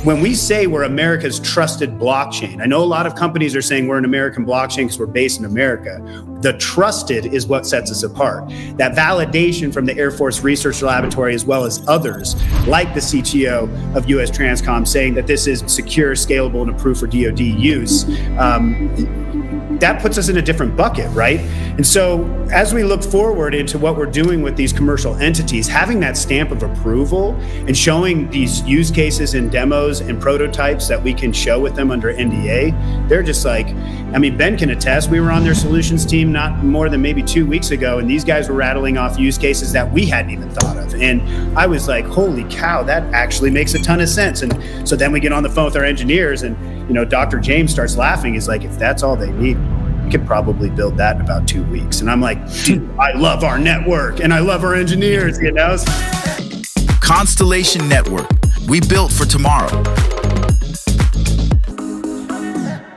when we say we're America's trusted blockchain, I know a lot of companies are saying we're an American blockchain because we're based in America. The trusted is what sets us apart. That validation from the Air Force Research Laboratory, as well as others, like the CTO of US Transcom, saying that this is secure, scalable, and approved for DoD use, that puts us in a different bucket, right? And so as we look forward into what we're doing with these commercial entities, having that stamp of approval and showing these use cases and demos and prototypes that we can show with them under NDA, they're just like, I mean, Ben can attest, we were on their solutions team not more than maybe 2 weeks ago, and these guys were rattling off use cases that we hadn't even thought of. And I was like, holy cow, that actually makes a ton of sense. And so then we get on the phone with our engineers, and Dr. James starts laughing. He's like, if that's all they need, we could probably build that in about 2 weeks. And I'm like, dude, I love our network and I love our engineers, Constellation Network. We built for tomorrow.